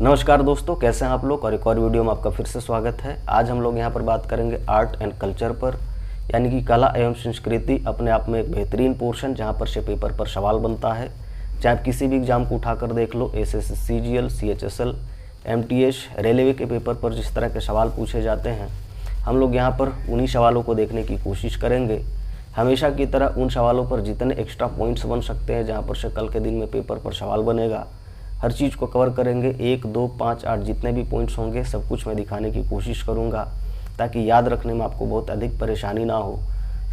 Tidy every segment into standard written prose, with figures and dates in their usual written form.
नमस्कार दोस्तों, कैसे हैं आप लोग। और एक और वीडियो में आपका फिर से स्वागत है। आज हम लोग यहाँ पर बात करेंगे आर्ट एंड कल्चर पर, यानी कि कला एवं संस्कृति अपने आप में एक बेहतरीन पोर्शन जहाँ पर से पेपर पर सवाल बनता है। चाहे आप किसी भी एग्जाम को उठाकर देख लो, SSC, CGL, CHSL, MTS, railway के पेपर पर जिस तरह के सवाल पूछे जाते हैं, हम लोग यहाँ पर उन्हीं सवालों को देखने की कोशिश करेंगे। हमेशा की तरह उन सवालों पर जितने एक्स्ट्रा पॉइंट्स बन सकते हैं, जहाँ पर से कल के दिन में पेपर पर सवाल बनेगा, हर चीज़ को कवर करेंगे। 1, 2, 5, 8 जितने भी पॉइंट्स होंगे सब कुछ मैं दिखाने की कोशिश करूँगा, ताकि याद रखने में आपको बहुत अधिक परेशानी ना हो।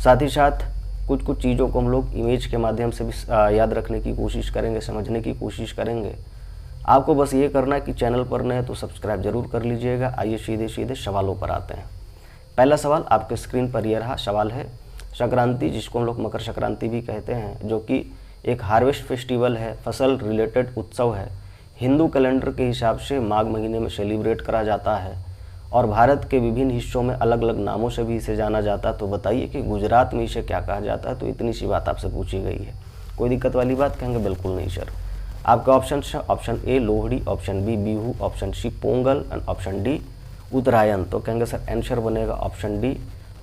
साथ ही साथ कुछ चीज़ों को हम लोग इमेज के माध्यम से भी याद रखने की कोशिश करेंगे, समझने की कोशिश करेंगे। आपको बस ये करना है कि चैनल पर नए तो सब्सक्राइब जरूर कर लीजिएगा। आइए सीधे सवालों पर आते हैं। पहला सवाल आपके स्क्रीन पर यह रहा। सवाल है संक्रांति, जिसको हम लोग मकर संक्रांति भी कहते हैं, जो कि एक हार्वेस्ट फेस्टिवल है, फसल रिलेटेड उत्सव है। हिंदू कैलेंडर के हिसाब से माघ महीने में सेलिब्रेट करा जाता है और भारत के विभिन्न हिस्सों में अलग अलग नामों से भी इसे जाना जाता है। तो बताइए कि गुजरात में इसे क्या कहा जाता है। तो इतनी सी बात आपसे पूछी गई है। कोई दिक्कत वाली बात कहेंगे? बिल्कुल नहीं सर। आपका ऑप्शन है option A Lohri, option B Bihu, option C Pongal and option D Uttarayan. तो कहेंगे सर आंसर बनेगा ऑप्शन डी।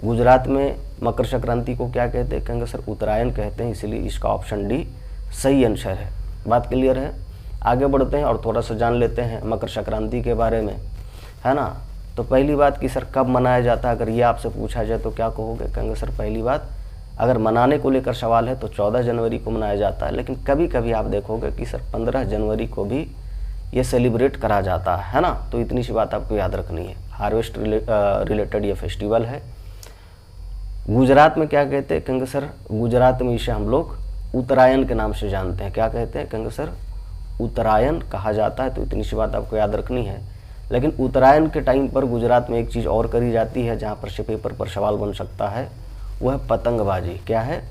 गुजरात में मकर संक्रांति को क्या कहते हैं? कहेंगे सर उत्तरायण कहते हैं, इसलिए इसका ऑप्शन डी सही आंसर है। बात क्लियर है? आगे बढ़ते हैं और थोड़ा सा जान लेते हैं मकर संक्रांति के बारे में, है ना। तो पहली बात कि सर कब मनाया जाता है, अगर ये आपसे पूछा जाए तो क्या कहोगे? कहेंगे सर पहली बात, अगर मनाने को लेकर सवाल है तो 14 जनवरी को मनाया जाता है, लेकिन कभी कभी आप देखोगे कि सर 15 जनवरी को भी ये सेलिब्रेट करा जाता है ना। तो इतनी सी बात आपको याद रखनी है। हार्वेस्ट रिलेटेड ये फेस्टिवल है। गुजरात में क्या कहते हैं? कहेंगे सर गुजरात में इसे हम लोग उत्तरायण के नाम से जानते हैं। क्या कहते हैं? कहेंगे सर उत्तरायण कहा जाता है। तो इतनी सी बात आपको याद रखनी है। लेकिन उत्तरायण के टाइम पर गुजरात में एक चीज़ और करी जाती है, जहाँ पर से पेपर पर सवाल बन सकता है, वो है पतंगबाजी। क्या है?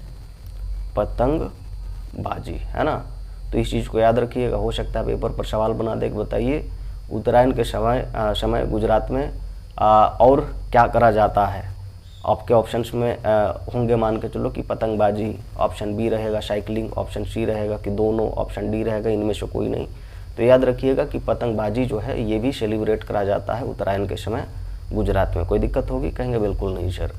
पतंगबाजी, है ना। तो इस चीज़ को याद रखिएगा, हो सकता है पेपर पर सवाल बना दे। बताइए उत्तरायण के समय गुजरात में और क्या करा जाता है। आपके ऑप्शंस में होंगे, मान के चलो कि पतंगबाजी, ऑप्शन बी रहेगा साइकिलिंग, ऑप्शन सी रहेगा कि दोनों, ऑप्शन डी रहेगा इनमें से कोई नहीं। तो याद रखिएगा कि पतंगबाजी जो है ये भी सेलिब्रेट करा जाता है उत्तरायण के समय गुजरात में। कोई दिक्कत होगी? कहेंगे बिल्कुल नहीं सर।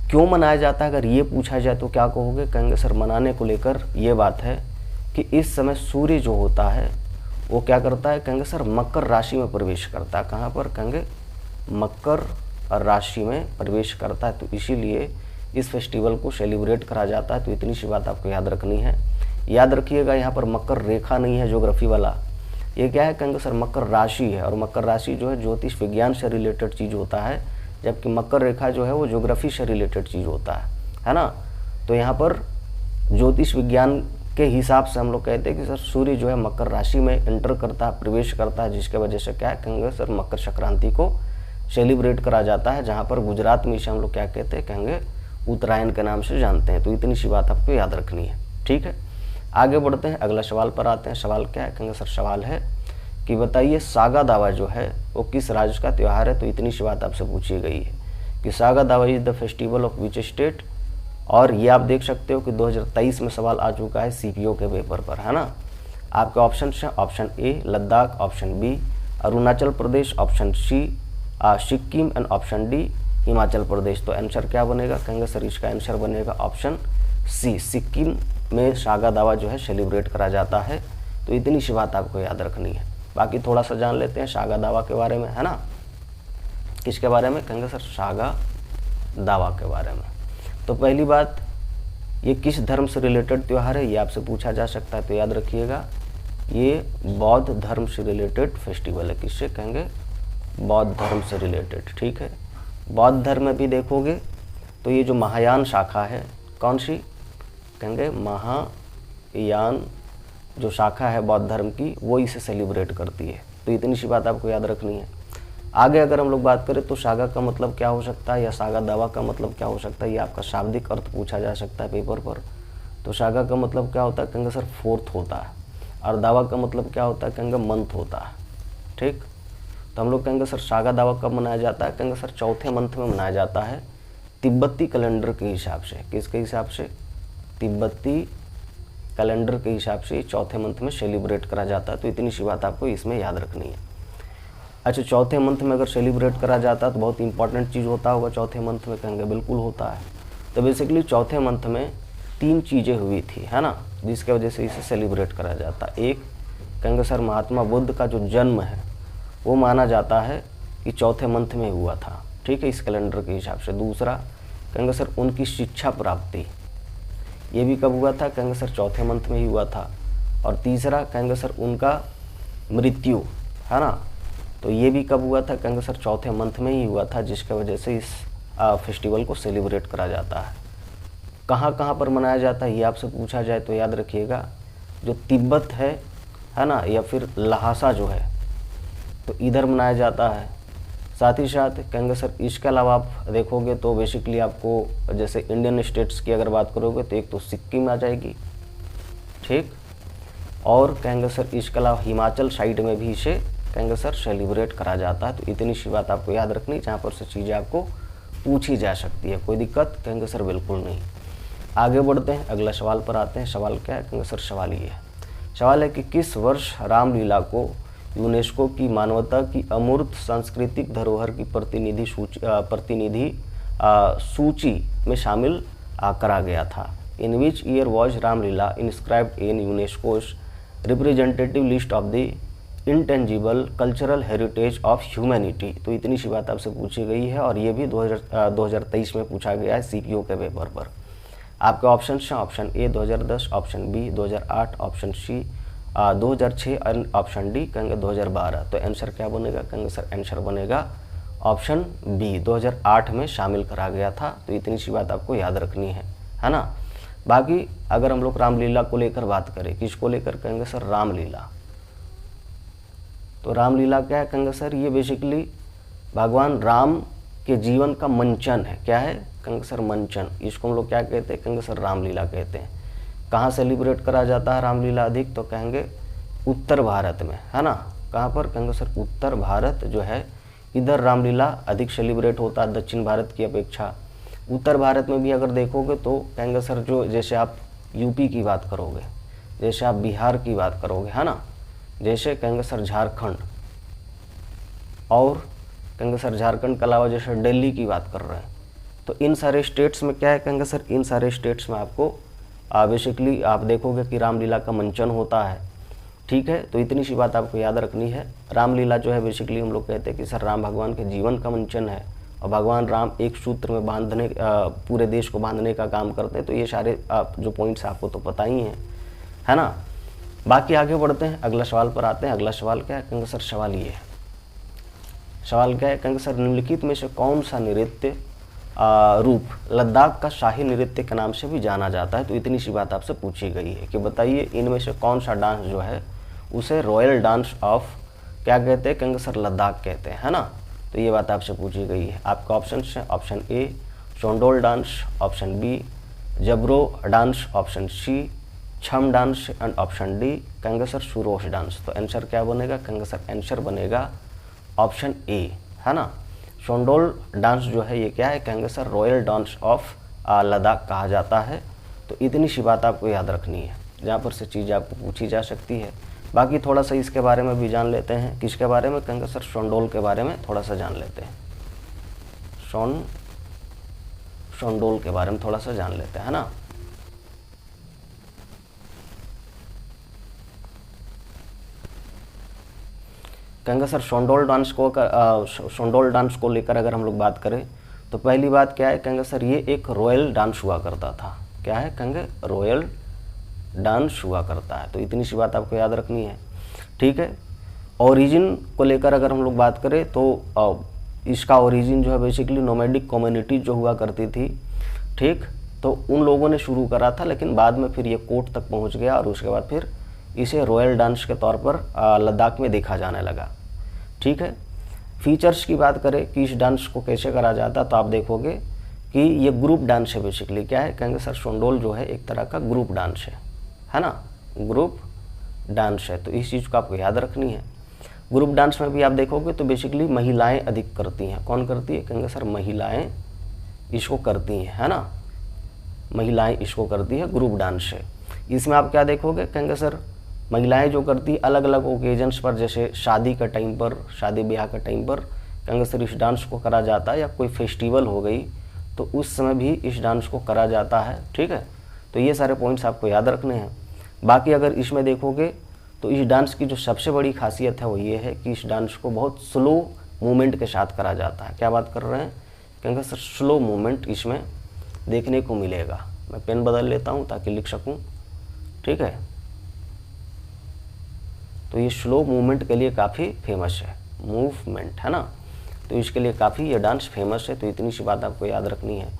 क्यों मनाया जाता है, अगर ये पूछा जाए तो क्या कहोगे? कहेंगे सर मनाने को लेकर ये बात है कि इस समय सूर्य जो होता है वो क्या करता है? कहेंगे सर मकर राशि में प्रवेश करता है। कहाँ पर? कहेंगे मकर राशि में प्रवेश करता है। तो इसीलिए इस फेस्टिवल को सेलिब्रेट करा जाता है। तो इतनी सी बात आपको याद रखनी है। याद रखिएगा यहाँ पर मकर रेखा नहीं है ज्योग्राफी वाला। ये क्या है? कहेंगे सर मकर राशि है, और मकर राशि जो है ज्योतिष विज्ञान से रिलेटेड चीज़ होता है, जबकि मकर रेखा जो है वो ज्योग्राफी से रिलेटेड चीज़ होता है ना। तो यहाँ पर ज्योतिष विज्ञान के हिसाब से हम लोग कहते हैं कि सर सूर्य जो है मकर राशि में एंटर करता है, प्रवेश करता है, जिसके वजह से क्या है? कहेंगे सर मकर संक्रांति को सेलिब्रेट करा जाता है, जहाँ पर गुजरात में इसे हम लोग क्या कहते हैं? कहेंगे उत्तरायण के नाम से जानते हैं। तो इतनी सी बात आपको याद रखनी है, ठीक है। आगे बढ़ते हैं, अगला सवाल पर आते हैं। सवाल क्या है? कहेंगे सर सवाल है कि बताइए सागा दावा जो है वो किस राज्य का त्यौहार है। तो इतनी सी बात आपसे पूछी गई है कि सागा दावा is the festival of which state. और ये आप देख सकते हो कि 2023 में सवाल आ चुका है सीपीओ के पेपर पर, है ना। आपके ऑप्शन है option A Ladakh, option B Arunachal Pradesh, option C Sikkim and option D Himachal Pradesh. तो आंसर क्या बनेगा? कहेंगे सर इसका आंसर बनेगा ऑप्शन सी, सिक्किम में सागा दावा जो है सेलिब्रेट करा जाता है। तो इतनी सी बात आपको याद रखनी है। बाकी थोड़ा सा जान लेते हैं सागा दावा के बारे में, है ना। किसके बारे में? कहेंगे सर सागा दावा के बारे में। तो पहली बात, ये किस धर्म से रिलेटेड त्यौहार है, ये आपसे पूछा जा सकता है। तो याद रखिएगा ये बौद्ध धर्म से रिलेटेड फेस्टिवल है। किससे? कहेंगे बौद्ध धर्म से रिलेटेड, ठीक है। बौद्ध धर्म में भी देखोगे तो ये जो महायान शाखा है, कौन सी? कहेंगे महायान जो शाखा है बौद्ध धर्म की, वो इसे सेलिब्रेट करती है। तो इतनी सी बात आपको याद रखनी है। आगे अगर हम लोग बात करें तो सागा का मतलब क्या हो सकता है, या सागा दावा का मतलब क्या हो सकता है, ये आपका शाब्दिक अर्थ पूछा जा सकता है पेपर पर। तो सागा का मतलब क्या होता है? कहेंगे सर फोर्थ होता है, और दावा का मतलब क्या होता है? कहेंगे मंथ होता है, ठीक। तो हम लोग कहेंगे सर सागा दावा कब मनाया जाता है? कहेंगे सर चौथे मंथ में मनाया जाता है, तिब्बती कैलेंडर के हिसाब से। किसके हिसाब से? तिब्बती कैलेंडर के हिसाब से चौथे मंथ में सेलिब्रेट करा जाता है। तो इतनी सी बात आपको इसमें याद रखनी है। अच्छा, चौथे मंथ में अगर सेलिब्रेट करा जाता है तो बहुत इंपॉर्टेंट चीज़ होता होगा चौथे मंथ में, कहेंगे बिल्कुल होता है। तो बेसिकली चौथे मंथ में 3 चीज़ें हुई थी, है ना, जिसके वजह से इसे सेलिब्रेट करा जाता है। एक, कहेंगे सर महात्मा बुद्ध का जो जन्म है वो माना जाता है कि चौथे मंथ में हुआ था, ठीक है, इस कैलेंडर के हिसाब से। दूसरा, कहेंगे सर उनकी शिक्षा प्राप्ति, ये भी कब हुआ था, कहेंगे सर चौथे मंथ में ही हुआ था। और तीसरा, कहेंगे सर उनका मृत्यु, है ना, तो ये भी कब हुआ था, कहेंगे सर चौथे मंथ में ही हुआ था, जिसके वजह से इस फेस्टिवल को सेलिब्रेट करा जाता है। कहाँ कहाँ पर मनाया जाता है ये आपसे पूछा जाए तो याद रखिएगा, जो तिब्बत है ना, या फिर लहासा जो है, तो इधर मनाया जाता है। साथ ही साथ कहेंगे सर इसके अलावा आप देखोगे तो बेसिकली आपको जैसे इंडियन स्टेट्स की अगर बात करोगे तो एक तो सिक्किम आ जाएगी, ठीक, और कहेंगे सर इसके अलावा हिमाचल साइड में भी इसे कहेंगे सर सेलिब्रेट करा जाता है। तो इतनी सी बात आपको याद रखनी, जहाँ पर से चीज़ें आपको पूछी जा सकती है, कोई दिक्कत कहेंगे सर बिल्कुल नहीं। आगे बढ़ते हैं, अगला सवाल पर आते हैं। सवाल क्या है, कहेंगे सर सवाल ये है, सवाल है कि किस वर्ष रामलीला को यूनेस्को की मानवता की अमूर्त सांस्कृतिक धरोहर की प्रतिनिधि सूची में शामिल करा गया था। In which year was Ramlila inscribed in UNESCO's representative list of the intangible cultural heritage of humanity. तो इतनी सी बात आपसे पूछी गई है और ये भी 2023 में पूछा गया है सीपीओ के पेपर पर। आपके ऑप्शन हैं, option A 2010, option B 2008, option C 2006 और ऑप्शन डी कहेंगे 2012। तो आंसर क्या बनेगा, कहेंगे सर आंसर बनेगा ऑप्शन बी, 2008 में शामिल करा गया था। तो इतनी सी बात आपको याद रखनी है ना। बाकी अगर हम लोग रामलीला को लेकर बात करें, किसको लेकर, कहेंगे सर रामलीला। तो रामलीला क्या है, कहेंगे सर ये बेसिकली भगवान राम के जीवन का मंचन है। क्या है, कहेंगे सर मंचन, इसको हम लोग क्या कहते हैं, कहेंगे सर रामलीला कहते हैं। कहाँ सेलिब्रेट करा जाता है रामलीला अधिक, तो कहेंगे उत्तर भारत में, है ना। कहाँ पर, कहेंगे सर उत्तर भारत जो है इधर रामलीला अधिक सेलिब्रेट होता है दक्षिण भारत की अपेक्षा। उत्तर भारत में भी अगर देखोगे तो कहेंगे सर जो जैसे आप यूपी की बात करोगे, जैसे आप बिहार की बात करोगे, है ना, जैसे कहेंगे सर झारखंड, और कहेंगे सर झारखंड के अलावा जैसे दिल्ली की बात कर रहे हैं, तो इन सारे स्टेट्स में क्या है, कहेंगे सर इन सारे स्टेट्स में आपको बेसिकली आप देखोगे कि रामलीला का मंचन होता है, ठीक है। तो इतनी सी बात आपको याद रखनी है। रामलीला जो है बेसिकली हम लोग कहते हैं कि सर राम भगवान के जीवन का मंचन है और भगवान राम एक सूत्र में बांधने पूरे देश को बांधने का काम करते हैं। तो ये सारे जो पॉइंट्स आपको तो पता ही हैं, है ना। बाकी आगे बढ़ते हैं, अगला सवाल पर आते हैं। अगला सवाल क्या है, कहेंगे सर सवाल ये है, सवाल क्या है, कहेंगे सर निम्नलिखित में से कौन सा नृत्य रूप लद्दाख का शाही नृत्य के नाम से भी जाना जाता है। तो इतनी सी बात आपसे पूछी गई है कि बताइए इनमें से कौन सा डांस जो है उसे रॉयल डांस ऑफ क्या कहते हैं, कहेंगे सर लद्दाख कहते हैं, है ना। तो ये बात आपसे पूछी गई है। आपका ऑप्शन है, option A Shondol dance, option B Jabro dance, option C Chham dance and option D कहेंगे सर सुरोश डांस। तो आंसर क्या बनेगा, कहेंगे सर आंसर बनेगा ऑप्शन ए, है ना। शोंडोल डांस जो है ये क्या है, कहेंगे sir royal dance of Ladakh कहा जाता है। तो इतनी सी बात आपको याद रखनी है, जहाँ पर से चीज़ आपको पूछी जा सकती है। बाकी थोड़ा सा इसके बारे में भी जान लेते हैं, किसके बारे में, कहेंगे सर शोंडोल के बारे में थोड़ा सा जान लेते हैं। शोंडोल के बारे में थोड़ा सा जान लेते हैं, है ना। कहेंगे सर शोंडोल डांस को लेकर अगर हम लोग बात करें तो पहली बात क्या है, कहेंगे सर ये एक रॉयल डांस हुआ करता था। क्या है, कहेंगे रॉयल डांस हुआ करता है। तो इतनी सी बात आपको याद रखनी है, ठीक है। ओरिजिन को लेकर अगर हम लोग बात करें तो इसका ओरिजिन जो है बेसिकली नोमैडिक कम्युनिटी जो हुआ करती थी, ठीक, तो उन लोगों ने शुरू करा था, लेकिन बाद में फिर ये कोर्ट तक पहुंच गया और उसके बाद फिर इसे रॉयल डांस के तौर पर लद्दाख में देखा जाने लगा, ठीक है। फीचर्स की बात करें कि इस डांस को कैसे करा जाता, तो आप देखोगे कि ये ग्रुप डांस है। बेसिकली क्या है, कहेंगे सर शोंडोल जो है एक तरह का ग्रुप डांस है ना, ग्रुप डांस है। तो इस चीज़ को आपको याद रखनी है। ग्रुप डांस में भी आप देखोगे तो बेसिकली महिलाएं अधिक करती हैं। कौन करती है, कहेंगे सर महिलाएं इसको करती हैं, है ना, महिलाएं इसको करती है, ग्रुप डांस है। इसमें आप क्या देखोगे, कहेंगे सर महिलाएं जो करती अलग अलग ओकेजन्स पर, जैसे शादी का टाइम पर, शादी ब्याह का टाइम पर कहेंगे सर इस डांस को करा जाता है, या कोई फेस्टिवल हो गई तो उस समय भी इस डांस को करा जाता है। ठीक है, तो ये सारे पॉइंट्स आपको याद रखने हैं। बाकी अगर इसमें देखोगे तो इस डांस की जो सबसे बड़ी खासियत है वो ये है कि इस डांस को बहुत स्लो मूवमेंट के साथ करा जाता है। क्या बात कर रहे हैं, कहेंगे सर स्लो मूवमेंट इसमें देखने को मिलेगा। मैं पेन बदल लेता हूँ ताकि लिख सकूँ। ठीक है, तो ये स्लो मूवमेंट के लिए काफ़ी फेमस है, मूवमेंट है ना, तो इसके लिए काफ़ी ये डांस फेमस है। तो इतनी सी बात आपको याद रखनी है।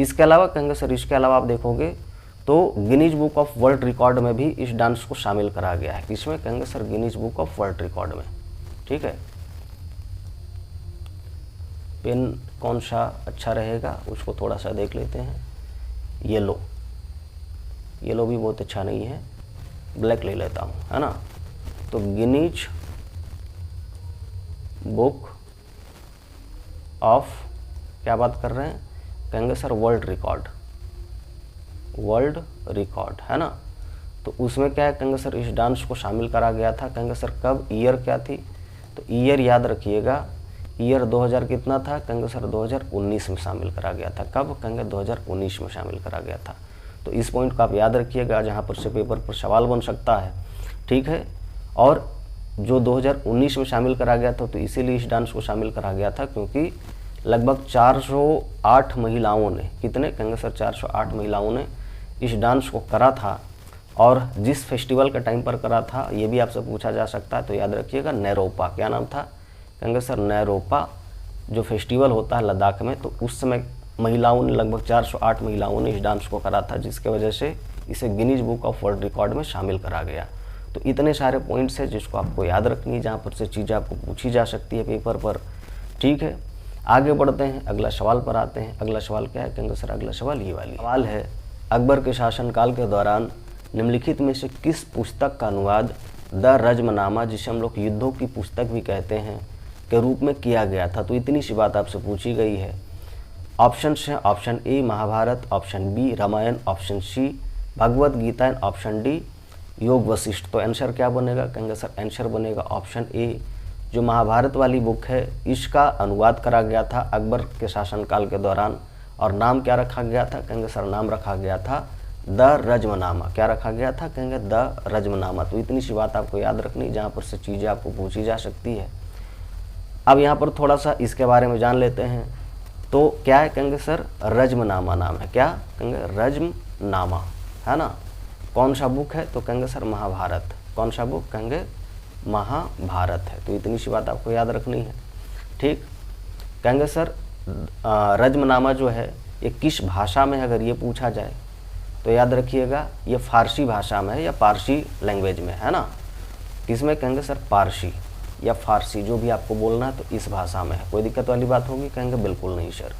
इसके अलावा कहेंगे सर, इसके अलावा आप देखोगे तो Guinness book of world record में भी इस डांस को शामिल करा गया है। इसमें कहेंगे sir Guinness book of world record में। ठीक है, पेन कौन सा अच्छा रहेगा उसको थोड़ा सा देख लेते हैं। येलो, येलो भी बहुत अच्छा नहीं है, ब्लैक ले लेता हूँ, है ना। तो गिनीज बुक ऑफ, क्या बात कर रहे हैं, कहेंगे sir world record, world record, है ना। तो उसमें क्या है, कहेंगे सर इस डांस को शामिल करा गया था। कहेंगे सर कब, ईयर क्या थी, तो ईयर याद रखिएगा, ईयर 2000 कितना था, कहेंगे सर 2019 में शामिल करा गया था। कब, कहेंगे 2019 में शामिल करा गया था। तो इस पॉइंट को आप याद रखिएगा, जहाँ पर से पेपर पर सवाल बन सकता है। ठीक है, और जो 2019 में शामिल करा गया था, तो इसीलिए इस डांस को शामिल करा गया था क्योंकि लगभग 408 महिलाओं ने, कितने, कहेंगे सर 408 महिलाओं ने इस डांस को करा था। और जिस फेस्टिवल का टाइम पर करा था ये भी आपसे पूछा जा सकता है, तो याद रखिएगा नेरोपा। क्या नाम था, कहेंगे सर नेरोपा, जो फेस्टिवल होता है लद्दाख में, तो उस समय महिलाओं ने, लगभग 408 महिलाओं ने इस डांस को करा था, जिसके वजह से इसे Guinness book of world record में शामिल करा गया। तो इतने सारे पॉइंट्स हैं जिसको आपको याद रखनी है, जहाँ पर से चीज़ें आपको पूछी जा सकती है पेपर पर। ठीक है, आगे बढ़ते हैं, अगला सवाल पर आते हैं। अगला सवाल क्या है, कहेंगे सर अगला सवाल ये वाली सवाल है, अकबर के शासनकाल के दौरान निम्नलिखित में से किस पुस्तक का अनुवाद द रज्मनामा, जिसे हम लोग युद्धों की पुस्तक भी कहते हैं, के रूप में किया गया था। तो इतनी सी बात आपसे पूछी गई है। ऑप्शन हैं, option A Mahabharata, option B Ramayana, option C Bhagavad Gita and option D Yoga Vasishtha. तो आंसर क्या बनेगा, कहेंगे सर आंसर बनेगा ऑप्शन ए। जो महाभारत वाली बुक है इसका अनुवाद करा गया था अकबर के शासनकाल के दौरान, और नाम क्या रखा गया था, कहेंगे सर नाम रखा गया था द रज्मनामा। क्या रखा गया था, कहेंगे द रज्मनामा। तो इतनी सी बात आपको याद रखनी, जहाँ पर से चीज़ें आपको पूछी जा सकती है। अब यहाँ पर थोड़ा सा इसके बारे में जान लेते हैं। तो क्या है, कहेंगे सर रज्मनामा नाम है। क्या, कहेंगे रज्मनामा, है ना। कौन सा बुक है, तो कहेंगे सर महाभारत। कौन सा बुक, कहेंगे महाभारत है। तो इतनी सी बात आपको याद रखनी है। ठीक, कहेंगे सर रज्मनामा जो है ये किस भाषा में है, अगर ये पूछा जाए तो याद रखिएगा ये फारसी भाषा में है या पारसी लैंग्वेज में, है ना। किसमें, कहेंगे सर पारसी या फारसी, जो भी आपको बोलना है, तो इस भाषा में है। कोई दिक्कत वाली बात होगी, कहेंगे बिल्कुल नहीं सर।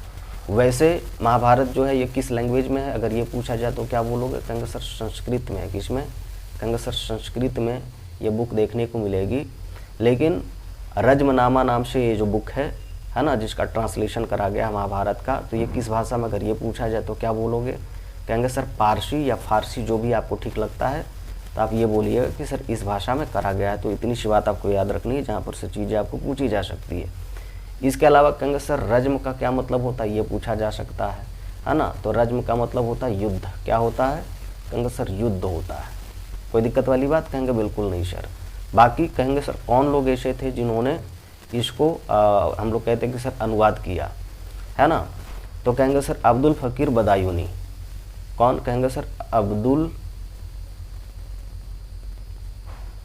वैसे महाभारत जो है ये किस लैंग्वेज में है, अगर ये पूछा जाए तो क्या बोलोगे, कहेंगे सर संस्कृत में है। किसमें, कहेंगे सर संस्कृत में ये बुक देखने को मिलेगी। लेकिन रज्मनामा नाम से ये जो बुक है ना, जिसका ट्रांसलेशन करा गया महाभारत का, तो ये किस भाषा में, अगर ये पूछा जाए तो क्या बोलोगे, कहेंगे सर पारसी या फारसी, जो भी आपको ठीक लगता है। तो आप ये बोलिएगा कि सर इस भाषा में करा गया है। तो इतनी सी बात आपको याद रखनी है, जहाँ पर से चीज़ें आपको पूछी जा सकती है। इसके अलावा कहेंगे सर रज्म का क्या मतलब होता है, ये पूछा जा सकता है ना। तो रज्म का मतलब होता है युद्ध। क्या होता है, कहेंगे सर युद्ध होता है। कोई दिक्कत वाली बात, कहेंगे बिल्कुल नहीं सर। बाकी कहेंगे सर कौन लोग ऐसे थे जिन्होंने इसको हम लोग कहते हैं कि सर अनुवाद किया, है ना। तो कहेंगे सर अब्दुल फ़कीर बदायूनी। कौन, कहेंगे सर अब्दुल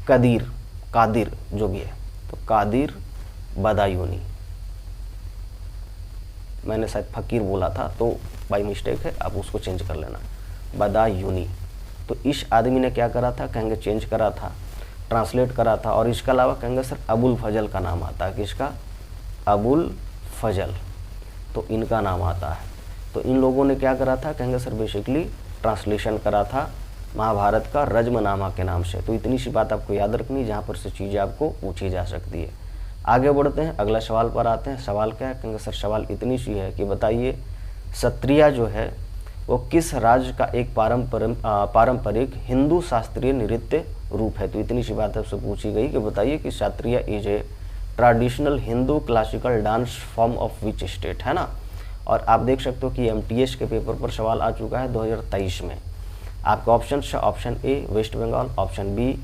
कादिर जो भी है, तो कादिर बदायूनी। मैंने शायद फ़कीर बोला था तो बाई मिस्टेक है, आप उसको चेंज कर लेना, बदायूनी। तो इस आदमी ने क्या करा था, कहेंगे चेंज करा था, ट्रांसलेट करा था। और इसके अलावा कहेंगे सर अबुल फजल का नाम आता है। किसका, अबुल फजल, तो इनका नाम आता है। तो इन लोगों ने क्या करा था, कहेंगे सर बेसिकली ट्रांसलेशन करा था महाभारत का रज्मनामा के नाम से। तो इतनी सी बात आपको याद रखनी, जहाँ पर से चीज़ें आपको पूछी जा सकती है। आगे बढ़ते हैं, अगला सवाल पर आते हैं। सवाल क्या है, कहेंगे सर सवाल इतनी सी है कि बताइए क्षत्रिय जो है वो किस राज्य का एक पारंपरिक हिंदू शास्त्रीय नृत्य रूप है। तो इतनी सी बात आपसे पूछी गई कि बताइए कि शास्त्रीय is a traditional Hindu classical dance form of which state, है ना। और आप देख सकते हो कि एमटीएस के पेपर पर सवाल आ चुका है 2023 में। आपके ऑप्शन है option A West Bengal, option B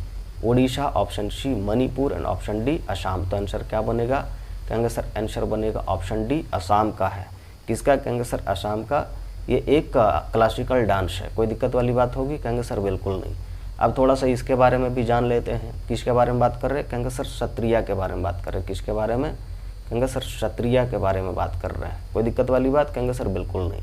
Odisha, option C Manipur and option D Assam. तो आंसर क्या बनेगा, कहेंगे सर आंसर बनेगा ऑप्शन डी असम का है। किसका, कहेंगे सर असम का। ये एक क्लासिकल डांस है, कोई दिक्कत वाली बात होगी, कहेंगे सर बिल्कुल नहीं। अब थोड़ा सा इसके बारे में भी जान लेते हैं। किसके बारे में बात कर रहे हैं, कहेंगे सर क्षत्रिय के बारे में बात कर रहे हैं। किसके बारे में, कहेंगे सर क्षत्रिय के बारे में बात कर रहे हैं। कोई दिक्कत वाली बात, कहेंगे सर बिल्कुल नहीं।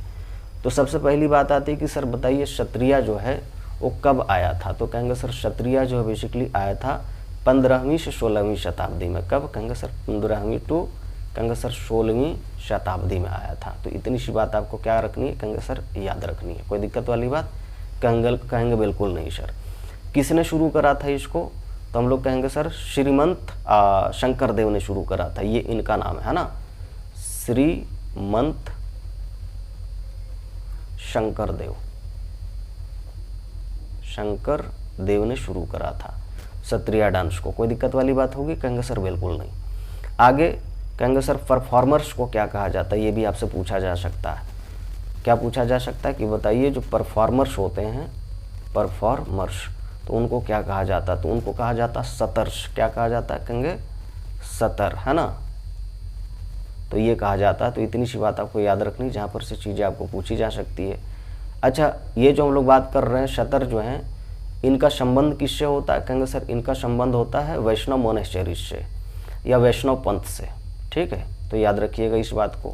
तो सबसे पहली बात आती है कि सर बताइए क्षत्रिय जो है वो कब आया था। तो कहेंगे सर क्षत्रिय जो है बेसिकली आया था 15वीं से 16वीं शताब्दी में। कब, कहेंगे सर 15वीं टू कहेंगे सर 16वीं शताब्दी में आया था। तो इतनी सी बात आपको क्या रखनी है, कहेंगे सर याद रखनी है। कोई दिक्कत वाली बात, कहेंगे बिल्कुल नहीं सर। किसने शुरू करा था इसको, तो हम लोग कहेंगे सर श्रीमंत शंकर देव ने शुरू करा था। ये इनका नाम है ना, श्रीमंत शंकर देव ने शुरू करा था क्षत्रिय डांस को। कोई दिक्कत वाली बात होगी, कहेंगे सर बिल्कुल नहीं। आगे कहेंगे सर परफॉर्मर्स को क्या कहा जाता है, ये भी आपसे पूछा जा सकता है। क्या पूछा जा सकता है कि बताइए जो परफॉर्मर्स होते हैं, परफॉर्मर्स, तो उनको क्या कहा जाता है। तो उनको कहा जाता है सतर्स। क्या कहा जाता है, कहेंगे सतर, है ना। तो ये कहा जाता है। तो इतनी सी बात आपको याद रखनी, जहाँ पर से चीज़ें आपको पूछी जा सकती है। अच्छा, ये जो हम लोग बात कर रहे हैं सतर जो हैं, इनका संबंध किससे होता है, कहेंगे सर इनका संबंध होता है वैष्णव मोनेस्टरीज से या वैष्णव पंथ से। ठीक है, तो याद रखिएगा इस बात को।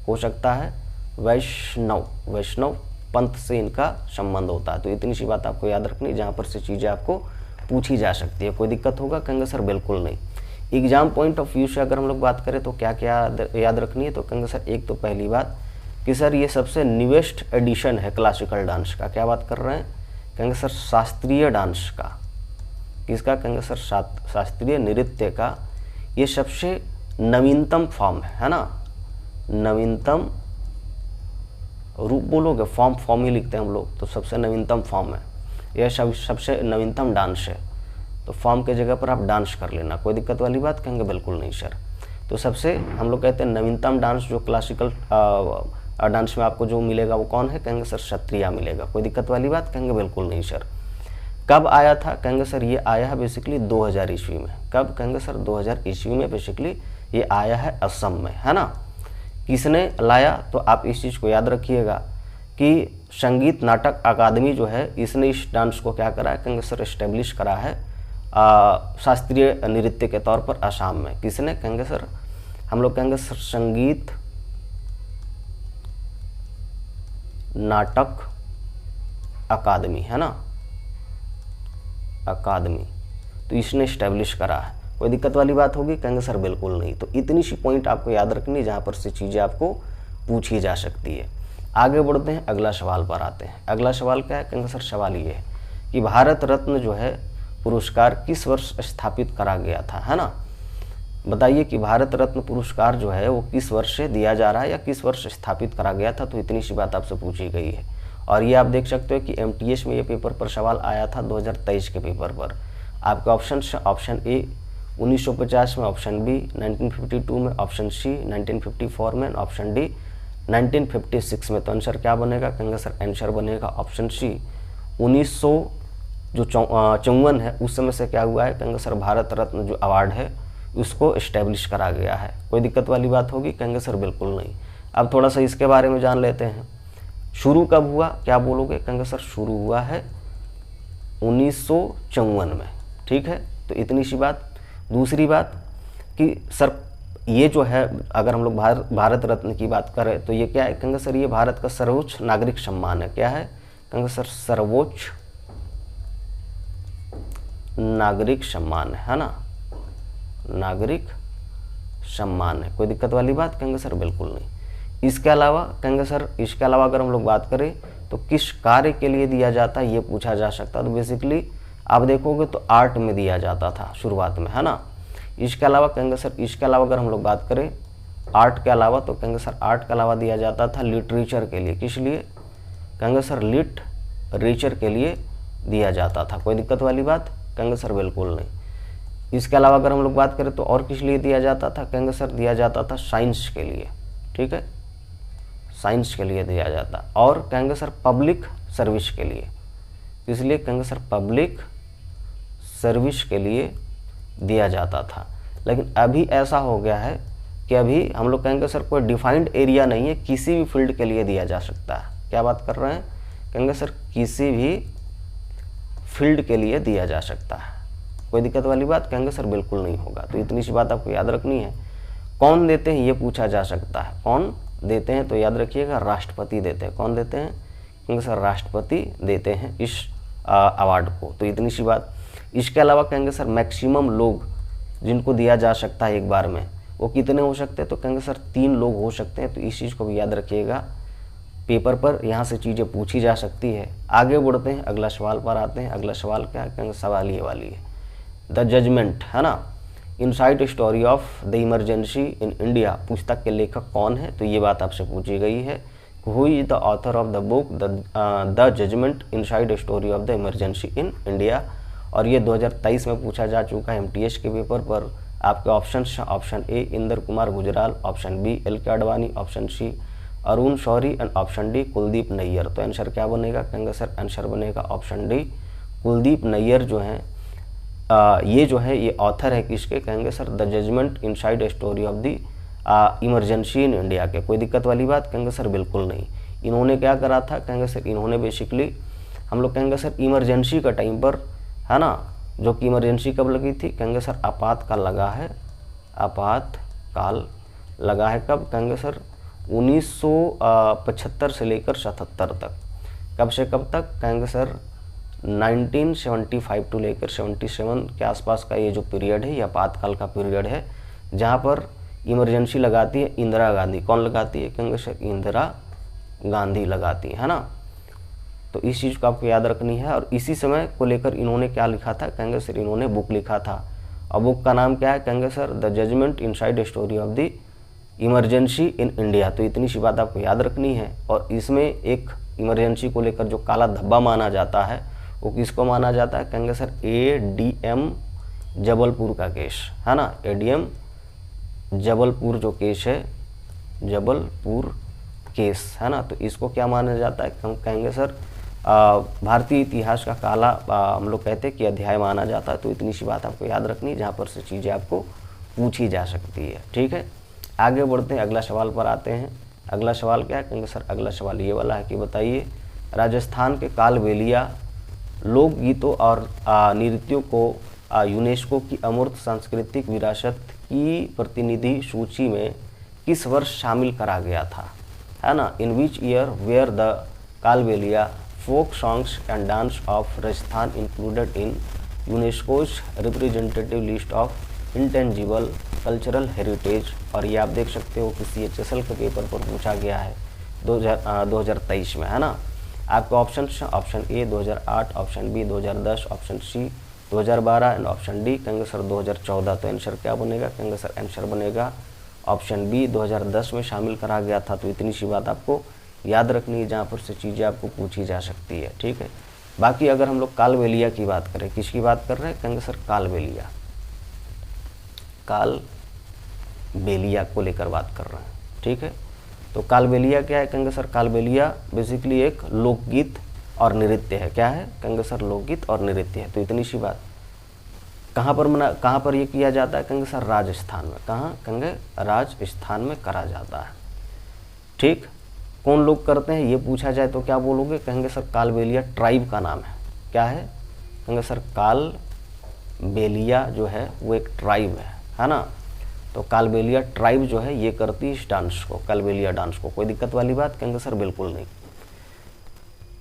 हो सकता है वैष्णव पंथ से इनका संबंध होता है। तो इतनी सी बात आपको याद रखनी, जहाँ पर से चीज़ें आपको पूछी जा सकती है। कोई दिक्कत होगा, कहेंगे सर बिल्कुल नहीं। एग्जाम पॉइंट ऑफ व्यू से अगर हम लोग बात करें तो क्या क्या याद रखनी है, तो कहेंगे सर एक तो पहली बात कि सर ये सबसे न्यूएस्ट एडिशन है क्लासिकल डांस का। क्या बात कर रहे हैं, कहेंगे सर शास्त्रीय डांस का। किसका, कहेंगे सर शास्त्रीय नृत्य का ये सबसे नवीनतम फॉर्म है ना। नवीनतम रूप बोलोगे, फॉर्म ही लिखते हैं हम लोग, तो सबसे नवीनतम फॉर्म है यह, सबसे नवीनतम डांस है। तो फॉर्म के जगह पर आप डांस कर लेना, कोई दिक्कत वाली बात, कहेंगे बिल्कुल नहीं सर। तो सबसे हम लोग कहते हैं नवीनतम डांस जो क्लासिकल डांस में आपको जो मिलेगा वो कौन है, कहेंगे सर क्षत्रिय मिलेगा। कोई दिक्कत वाली बात, कहेंगे बिल्कुल नहीं सर। कब आया था, कहेंगे सर ये आया है बेसिकली 2000 ईस्वी में। कब, कहेंगे सर 2000 ईस्वी में बेसिकली ये आया है असम में, है ना। किसने लाया, तो आप इस चीज़ को याद रखिएगा कि संगीत नाटक अकादमी जो है इसने इस डांस को क्या करा है, कहेंगे सर इस्टेब्लिश करा है शास्त्रीय नृत्य के तौर पर असम में। किसने, कहेंगे सर हम लोग कहेंगे सर संगीत नाटक अकादमी, है ना, अकादमी। तो इसने इस्टेब्लिश करा है। कोई दिक्कत वाली बात होगी, कहेंगे सर बिल्कुल नहीं। तो इतनी सी पॉइंट आपको याद रखनी, जहाँ पर से चीज़ें आपको पूछी जा सकती है। आगे बढ़ते हैं, अगला सवाल पर आते हैं। अगला सवाल क्या है, कहेंगे सर सवाल ये है कि भारत रत्न जो है पुरस्कार किस वर्ष स्थापित करा गया था, है ना। बताइए कि भारत रत्न पुरस्कार जो है वो किस वर्ष से दिया जा रहा है या किस वर्ष स्थापित करा गया था। तो इतनी सी बात आपसे पूछी गई है। और ये आप देख सकते हो कि एमटीएस में ये पेपर पर सवाल आया था 2023 के पेपर पर। आपके ऑप्शन है ऑप्शन ए 1950 में, ऑप्शन बी 1952 में, ऑप्शन सी 1954 में, ऑप्शन डी 1956 में। तो आंसर क्या बनेगा, कहेंगे सर आंसर बनेगा ऑप्शन सी 1954 है, उस समय से क्या हुआ है, कहेंगे सर भारत रत्न जो अवार्ड है उसको इस्टेब्लिश करा गया है। कोई दिक्कत वाली बात होगी, कहेंगे सर बिल्कुल नहीं। अब थोड़ा सा इसके बारे में जान लेते हैं। शुरू कब हुआ, क्या बोलोगे, कहेंगे सर शुरू हुआ है 1954 में। ठीक है, तो इतनी सी बात। दूसरी बात कि सर ये जो है अगर हम लोग भारत रत्न की बात करें तो ये क्या है, कहेंगे सर ये भारत का सर्वोच्च नागरिक सम्मान है। क्या है, कहेंगे सर सर्वोच्च नागरिक सम्मान है ना, नागरिक सम्मान है। कोई दिक्कत वाली बात, कहेंगे सर बिल्कुल नहीं। इसके अलावा कहेंगे सर इसके अलावा अगर हम लोग बात करें तो किस कार्य के लिए दिया जाता है, ये पूछा जा सकता है। तो बेसिकली आप देखोगे तो आर्ट में दिया जाता था शुरुआत में, है ना। इसके अलावा कहेंगे सर इसके अलावा अगर हम लोग बात करें आर्ट के अलावा, तो कहेंगे सर आर्ट के अलावा दिया जाता था लिटरेचर के लिए। किस लिए, कहेंगे सर लिटरेचर के लिए दिया जाता था। कोई दिक्कत वाली बात? कहेंगे सर बिल्कुल नहीं। इसके अलावा अगर हम लोग बात करें तो और किस लिए दिया जाता था? कहेंगे सर दिया जाता था साइंस के लिए, ठीक है, साइंस के लिए दिया जाता। और कहेंगे सर पब्लिक सर्विस के लिए, इसलिए कहेंगे सर पब्लिक सर्विस के लिए दिया जाता था। लेकिन अभी ऐसा हो गया है कि अभी हम लोग कहेंगे सर कोई डिफाइंड एरिया नहीं है, किसी भी फील्ड के लिए दिया जा सकता है। क्या बात कर रहे हैं? कहेंगे सर किसी भी फील्ड के लिए दिया जा सकता है। कोई दिक्कत वाली बात? कहेंगे सर बिल्कुल नहीं होगा। तो इतनी सी बात आपको याद रखनी है। कौन देते हैं ये पूछा जा सकता है। कौन देते हैं? तो याद रखिएगा राष्ट्रपति देते हैं। कौन देते हैं? कहेंगे सर राष्ट्रपति देते हैं इस अवार्ड को। तो इतनी सी बात। इसके अलावा कहेंगे सर मैक्सिमम लोग जिनको दिया जा सकता है एक बार में वो कितने हो सकते हैं? तो कहेंगे सर 3 लोग हो सकते हैं। तो इस चीज़ को भी याद रखिएगा, पेपर पर यहाँ से चीज़ें पूछी जा सकती है। आगे बढ़ते हैं, अगला सवाल पर आते हैं। अगला सवाल क्या है? कहेंगे सवाल ये वाली है, द जजमेंट, है ना, inside story of the emergency in India, पुस्तक के लेखक कौन है? तो ये बात आपसे पूछी गई है। Who is the author of the book the judgement inside story of the emergency in India. और ये 2023 में पूछा जा चुका है MTS के पेपर पर। आपके option, option A Inder Kumar Gujral, option B LK Advani, option C Arun Shourie and option D Kuldip Nayar. तो आंसर क्या बनेगा? कहेंगे सर आंसर बनेगा ऑप्शन डी कुलदीप नैयर जो हैं ये जो है ये ऑथर है किसके? कहेंगे sir the judgement inside story of the emergency in India के। कोई दिक्कत वाली बात? कहेंगे सर बिल्कुल नहीं। इन्होंने क्या करा था? कहेंगे सर इन्होंने बेसिकली हम लोग कहेंगे सर इमरजेंसी का टाइम पर, है ना, जो कि इमरजेंसी कब लगी थी? कहेंगे सर आपातकाल लगा है। आपातकाल लगा है कब? कहेंगे सर 1975 से लेकर 77 तक। कब से कब तक? कहेंगे सर 1975 टू लेकर 77 के आसपास का ये जो पीरियड है ये आपातकाल का पीरियड है, जहाँ पर इमरजेंसी लगाती है इंदिरा गांधी। कौन लगाती है? कहेंगे सर इंदिरा गांधी लगाती है ना। तो इस चीज़ को आपको याद रखनी है। और इसी समय को लेकर इन्होंने क्या लिखा था? कहेंगे सर इन्होंने बुक लिखा था। और बुक का नाम क्या है? कहेंगे sir the judgement inside story of the emergency in India. तो इतनी सी बात आपको याद रखनी है। और इसमें एक इमरजेंसी को लेकर जो काला धब्बा माना जाता है वो किसको माना जाता है? कहेंगे सर ADM जबलपुर का केस, है ना, ADM जबलपुर जो केस है, जबलपुर केस, है ना। तो इसको क्या माना जाता है? कहेंगे सर भारतीय इतिहास का काला हम लोग कहते हैं कि अध्याय माना जाता है। तो इतनी सी बात आपको याद रखनी है, जहाँ पर से चीज़ें आपको पूछी जा सकती है, ठीक है। आगे बढ़ते हैं, अगला सवाल पर आते हैं। अगला सवाल क्या है? कहेंगे सर अगला सवाल ये वाला है कि बताइए राजस्थान के कालबेलिया लोकगीतों और नृत्यों को यूनेस्को की अमूर्त सांस्कृतिक विरासत की प्रतिनिधि सूची में किस वर्ष शामिल करा गया था, है ना। In which year were the Kalbelia folk songs and dance of Rajasthan included in UNESCO's representative list of intangible cultural heritage. और ये आप देख सकते हो कि CHSL के पेपर पर पूछा गया है 2023 में, है ना। आपका option A 2008, option B 2010, option C 2012 and option D कहेंगे सर 2014। तो आंसर क्या बनेगा? कहेंगे सर आंसर बनेगा ऑप्शन बी 2010 में शामिल करा गया था। तो इतनी सी बात आपको याद रखनी है, जहाँ पर से चीज़ें आपको पूछी जा सकती है, ठीक है। बाकी अगर हम लोग कालबेलिया की बात करें, किसकी बात कर रहे हैं? कहेंगे सर कालबेलिया, कालबेलिया को लेकर बात कर रहे हैं, ठीक है। तो कालबेलिया क्या है? कहेंगे सर कालबेलिया बेसिकली एक लोकगीत और नृत्य है। क्या है? कहेंगे सर लोकगीत और नृत्य है। तो इतनी सी बात। कहाँ पर ये किया जाता है? कहेंगे सर राजस्थान में। कहाँ? कहेंगे राजस्थान में करा जाता है, ठीक। कौन लोग करते हैं ये पूछा जाए तो क्या बोलोगे? कहेंगे सर कालबेलिया ट्राइब का नाम है। क्या है? कहेंगे सर कालबेलिया जो है वो एक ट्राइब है ना। तो कालबेलिया ट्राइब जो है ये करती है इस डांस को, कालबेलिया डांस को। कोई दिक्कत वाली बात? कहेंगे सर बिल्कुल नहीं।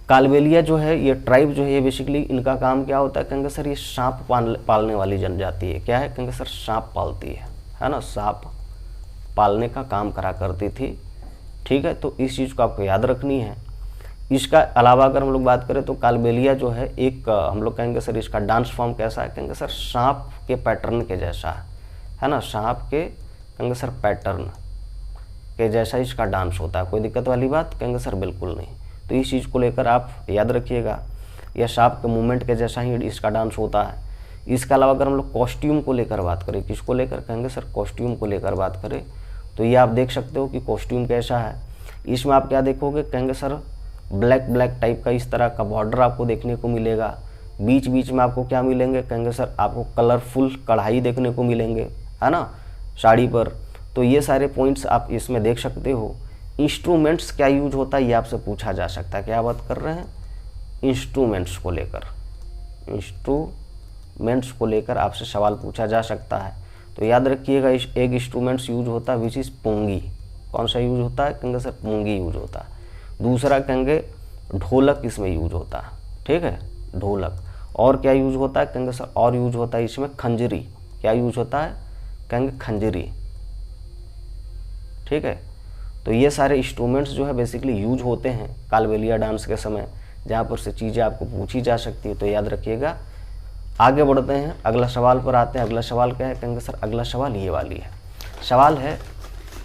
कालबेलिया जो है ये ट्राइब जो है ये बेसिकली इनका काम क्या होता है? कहेंगे सर ये सांप पालने वाली जनजाति है। क्या है? कहेंगे सर सांप पालती है ना, सांप पालने का काम करा करती थी, ठीक है। तो इस चीज़ को आपको याद रखनी है। इसका अलावा अगर हम लोग बात करें तो कालबेलिया जो है एक हम लोग कहेंगे सर इसका डांस फॉर्म कैसा है? कहेंगे सर सांप के पैटर्न के जैसा है ना, सांप के कहेंगे सर पैटर्न के जैसा इसका डांस होता है। कोई दिक्कत वाली बात? कहेंगे सर बिल्कुल नहीं। तो तो इस चीज़ को लेकर आप याद रखिएगा। यह सांप के मूवमेंट के जैसा ही इसका डांस होता है। इसके अलावा अगर हम लोग कॉस्ट्यूम को लेकर बात करें, किसको लेकर कहेंगे सर, कॉस्ट्यूम को लेकर बात करें, तो ये आप देख सकते हो कि कॉस्ट्यूम कैसा है। इसमें आप क्या देखोगे, कहेंगे सर ब्लैक ब्लैक टाइप का इस तरह का बॉर्डर आपको देखने को मिलेगा। बीच बीच में आपको क्या मिलेंगे, कहेंगे सर आपको कलरफुल कढ़ाई देखने को मिलेंगे, है ना, साड़ी पर। तो ये सारे पॉइंट्स आप इसमें देख सकते हो। इंस्ट्रूमेंट्स क्या यूज होता है ये आपसे पूछा जा सकता है। क्या बात कर रहे हैं, इंस्ट्रूमेंट्स को लेकर, इंस्ट्रूमेंट्स को लेकर आपसे सवाल पूछा जा सकता है। तो याद रखिएगा एक इंस्ट्रूमेंट्स यूज होता है विच इज़ पुंगी। कौन सा यूज होता है, कहेंगे सर पुंगी यूज होता है। दूसरा कहेंगे ढोलक इसमें यूज होता है, ठीक है, ढोलक। और क्या यूज होता है, कहेंगे सर और यूज होता है इसमें खंजरी। क्या यूज होता है, कहेंगे खंजरी, ठीक है। तो ये सारे इंस्ट्रूमेंट्स जो है बेसिकली यूज होते हैं कालबेलिया डांस के समय, जहाँ पर से चीज़ें आपको पूछी जा सकती है। तो याद रखिएगा। आगे बढ़ते हैं, अगला सवाल पर आते हैं। अगला सवाल क्या है, कहेंगे सर अगला सवाल ये वाली है। सवाल है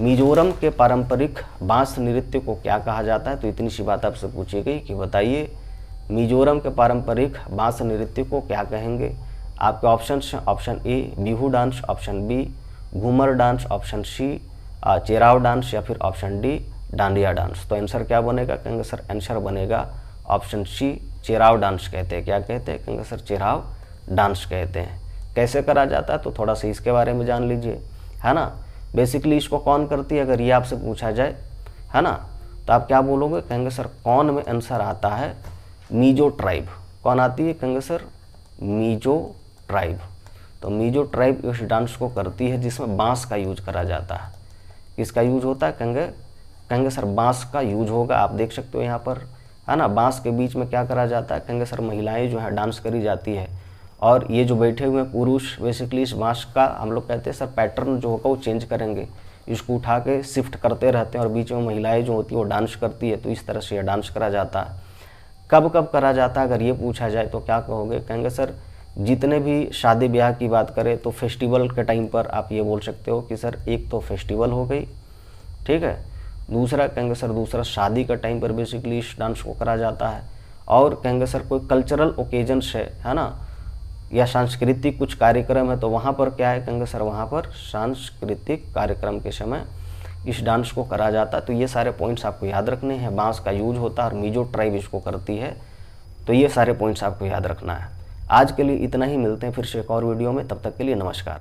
मिजोरम के पारंपरिक बांस नृत्य को क्या कहा जाता है। तो इतनी सी बात आपसे पूछी गई कि बताइए मिजोरम के पारंपरिक बांस नृत्य को क्या कहेंगे। आपके ऑप्शन हैं, option A Bihu dance, option B Ghoomar dance, option C Cheraw dance, या फिर ऑप्शन डी डांडिया डांस। तो आंसर क्या बनेगा, कहेंगे सर आंसर बनेगा ऑप्शन सी चेराव डांस कहते हैं। क्या कहते हैं, कहेंगे सर चेराव डांस कहते हैं। कैसे करा जाता है तो थोड़ा सा इसके बारे में जान लीजिए, है ना। बेसिकली इसको कौन करती है अगर ये आपसे पूछा जाए, है ना, तो आप क्या बोलोगे, कहेंगे सर कौन में आंसर आता है मीजो ट्राइब। कौन आती है, कहेंगे सर मीजो ट्राइब। तो मीजो ट्राइब इस डांस को करती है जिसमें बांस का यूज करा जाता है। किसका यूज होता है, कहेंगे सर बांस का यूज होगा। आप देख सकते हो यहाँ पर, है ना, बांस के बीच में क्या करा जाता है, कहेंगे सर महिलाएं जो है डांस करी जाती है। और ये जो बैठे हुए हैं पुरुष बेसिकली इस बांस का हम लोग कहते हैं सर पैटर्न जो होगा वो चेंज करेंगे, इसको उठा के शिफ्ट करते रहते हैं और बीच में महिलाएं जो होती है वो डांस करती है। तो इस तरह से यह डांस करा जाता है। कब कब करा जाता है अगर ये पूछा जाए तो क्या कहोगे, कहेंगे सर जितने भी शादी ब्याह की बात करें तो फेस्टिवल के टाइम पर आप ये बोल सकते हो कि सर एक तो फेस्टिवल हो गई, ठीक है। दूसरा कहेंगे सर दूसरा शादी का टाइम पर बेसिकली इस डांस को करा जाता है। और कहेंगे सर कोई कल्चरल ओकेजन्स है ना, या सांस्कृतिक कुछ कार्यक्रम है तो वहाँ पर क्या है, कहेंगे सर वहाँ पर सांस्कृतिक कार्यक्रम के समय इस डांस को करा जाता है। तो ये सारे पॉइंट्स आपको याद रखने हैं। बांस का यूज होता है और मीजो ट्राइब इसको करती है। तो ये सारे पॉइंट्स आपको याद रखना है। आज के लिए इतना ही, मिलते हैं फिर से एक और वीडियो में, तब तक के लिए नमस्कार।